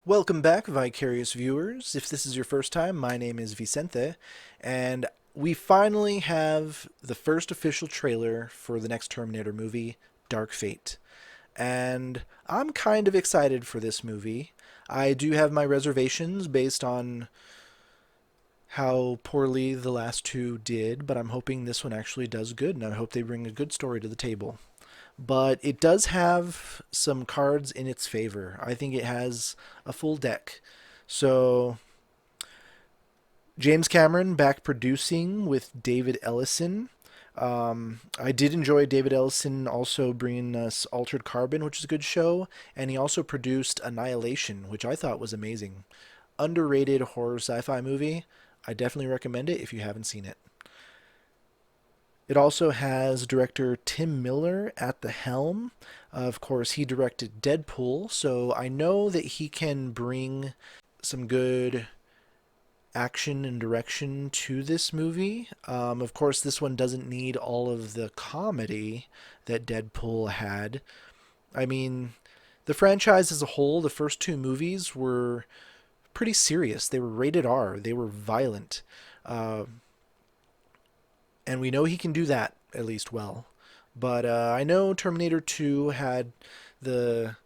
Welcome back, Vicarious viewers. If this is your first time, my name is Vicente, and we finally have the first official trailer for the next Terminator movie, Dark Fate. And I'm kind of excited for this movie. I do have my reservations based on how poorly the last two did, but I'm hoping this one actually does good, and I hope they bring a good story to the table. But it does have some cards in its favor. I think it has a full deck. So, James Cameron back producing with David Ellison. I did enjoy David Ellison also bringing us Altered Carbon, which is a good show, and he also produced Annihilation, which I thought was amazing. Underrated horror sci-fi movie. I definitely recommend it if you haven't seen it. It also has director Tim Miller at the helm. Of course, he directed Deadpool, so I know that he can bring some good action and direction to this movie. Of course, this one doesn't need all of the comedy that Deadpool had. I mean, the franchise as a whole, the first two movies were pretty serious. They were rated R, they were violent. Uh, and we know he can do that at least well. But I know Terminator 2 had the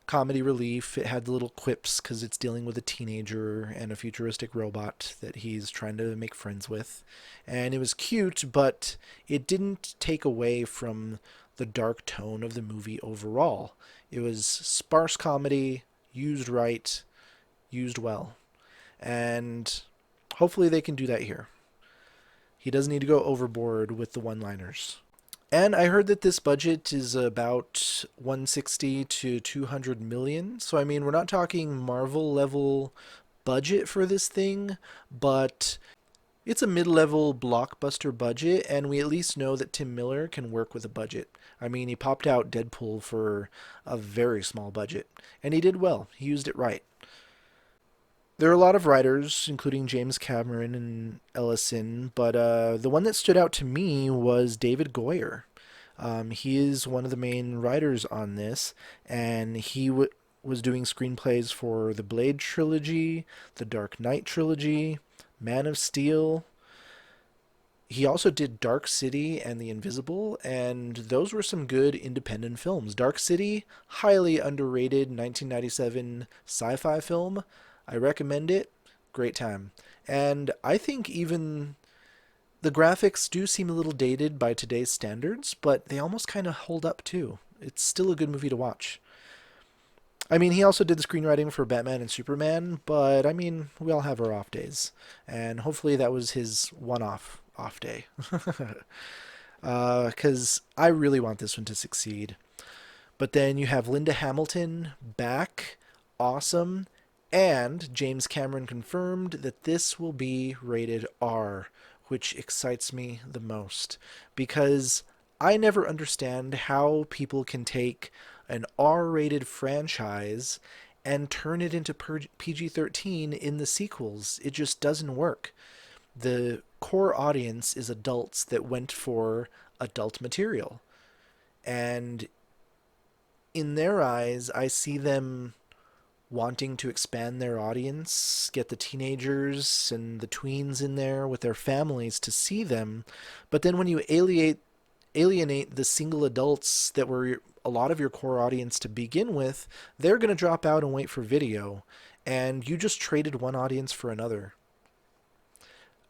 comedy relief. It had the little quips because it's dealing with a teenager and a futuristic robot that he's trying to make friends with. And it was cute, but it didn't take away from the dark tone of the movie overall. It was sparse comedy, used right, used well. And hopefully they can do that here. He doesn't need to go overboard with the one-liners. And I heard that this budget is about 160 to 200 million. So I mean, we're not talking Marvel level budget for this thing, but it's a mid-level blockbuster budget, and we at least know that Tim Miller can work with a budget. I mean, he popped out Deadpool for a very small budget, and he did well. He used it right. There are a lot of writers, including James Cameron and Ellison, but the one that stood out to me was David Goyer. He is one of the main writers on this, and was doing screenplays for the Blade trilogy, the Dark Knight trilogy, Man of Steel. He also did Dark City and The Invisible, and those were some good independent films. Dark City, highly underrated 1997 sci-fi film. I recommend it. Great time. And I think even the graphics do seem a little dated by today's standards, but they almost kind of hold up too. It's still a good movie to watch. I mean, he also did the screenwriting for Batman and Superman, but I mean, we all have our off days. And hopefully that was his one off day. Because I really want this one to succeed. But then you have Linda Hamilton back. Awesome. And James Cameron confirmed that this will be rated R, which excites me the most because I never understand how people can take an R rated franchise and turn it into PG 13 in the sequels. It just doesn't work. The core audience is adults that went for adult material. And in their eyes, I see them wanting to expand their audience, get the teenagers and the tweens in there with their families to see them. But then when you alienate the single adults that were a lot of your core audience to begin with, they're going to drop out and wait for video, and you just traded one audience for another.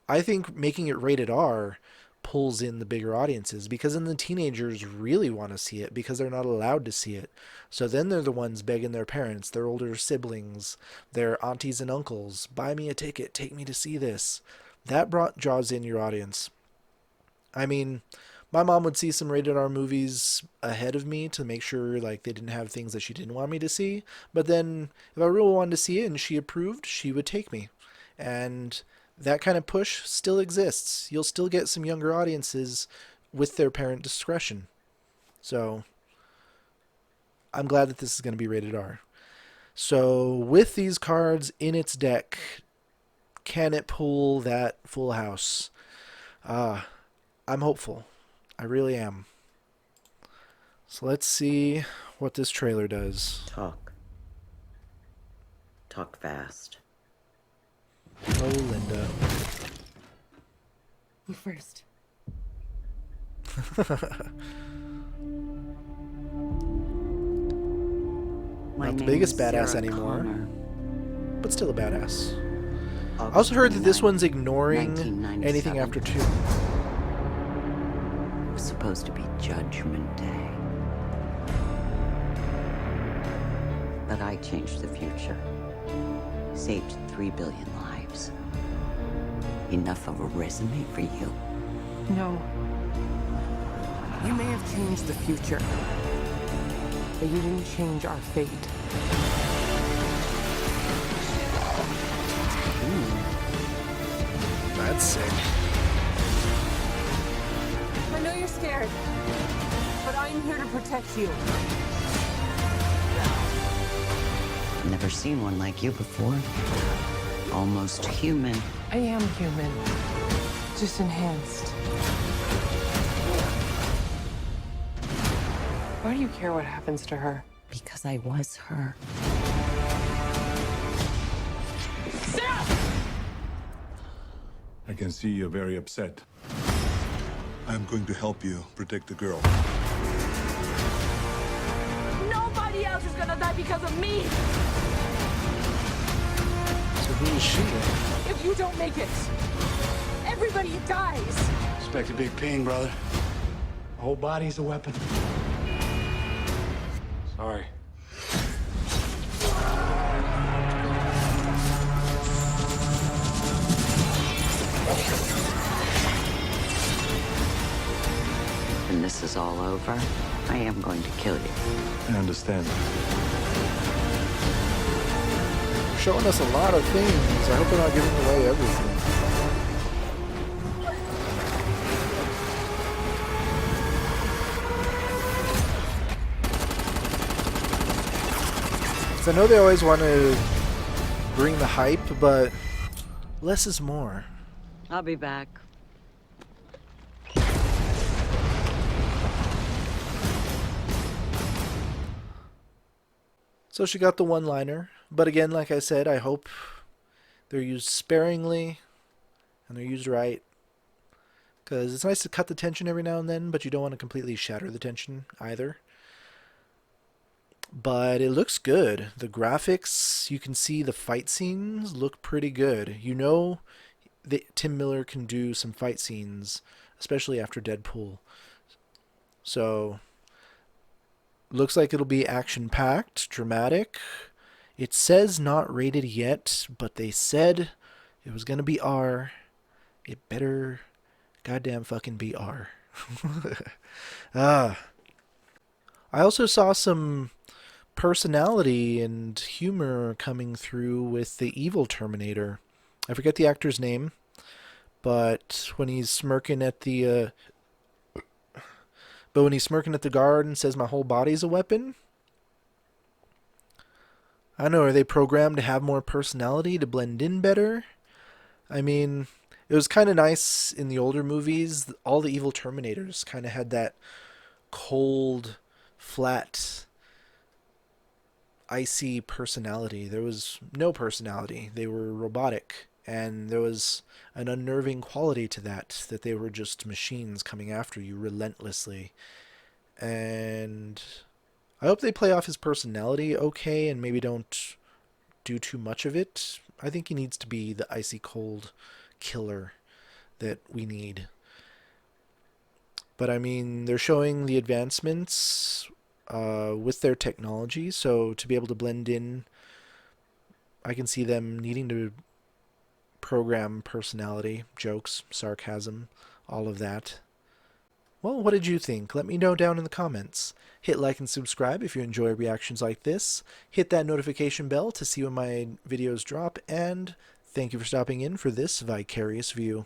I think making it rated R pulls in the bigger audiences because then the teenagers really want to see it because they're not allowed to see it. So then they're the ones begging their parents, their older siblings, their aunties and uncles, buy me a ticket, take me to see this. That draws in your audience. I mean, my mom would see some rated R movies ahead of me to make sure like they didn't have things that she didn't want me to see. But then if I really wanted to see it and she approved, she would take me. And that kind of push still exists. You'll still get some younger audiences with their parent discretion. So I'm glad that this is going to be rated R. So with these cards in its deck, can it pull that full house? I'm hopeful. I really am. So let's see what this trailer does. Talk. talk fast. Oh, Linda. You first. Not the biggest badass anymore, but still a badass. I also heard that this one's ignoring anything after 2. It was supposed to be Judgment Day. But I changed the future. Saved 3 billion lives. Enough of a resume for you? No. You may have changed the future, but you didn't change our fate. That's sick. I know you're scared, but I'm here to protect you. Never seen one like you before. Almost human. I am human, just enhanced. Why do you care what happens to her? Because I was her. I can see you're very upset. I'm going to help you protect the girl. Nobody else is gonna die because of me! So who is she then? If you don't make it, everybody dies! Expect a big pain, brother. The whole body's a weapon. Sorry. When this is all over, I am going to kill you. I understand. Showing us a lot of things. I hope they're not giving away everything. I know they always want to bring the hype, but less is more. I'll be back. So she got the one-liner, but again, like I said, I hope they're used sparingly and they're used right. Because it's nice to cut the tension every now and then, but you don't want to completely shatter the tension either. But it looks good. The graphics, you can see the fight scenes look pretty good. You know that Tim Miller can do some fight scenes, especially after Deadpool. So, looks like it'll be action-packed, dramatic. It says not rated yet, but they said it was going to be R. It better goddamn fucking be R. I also saw some personality and humor coming through with the evil Terminator. I forget the actor's name, but when he's smirking at the guard and says my whole body's a weapon. I don't know, are they programmed to have more personality to blend in better? I mean, it was kind of nice in the older movies. All the evil Terminators kind of had that cold, flat, icy personality. There was no personality. They were robotic, and there was an unnerving quality to that they were just machines coming after you relentlessly. And I hope they play off his personality okay and maybe don't do too much of it. I think he needs to be the icy cold killer that we need. But I mean, they're showing the advancements with their technology, so to be able to blend in, I can see them needing to program personality, jokes, sarcasm, all of that. Well, what did you think? Let me know down in the comments. Hit like and subscribe if you enjoy reactions like this. Hit that notification bell to see when my videos drop, and thank you for stopping in for this Vicarious View.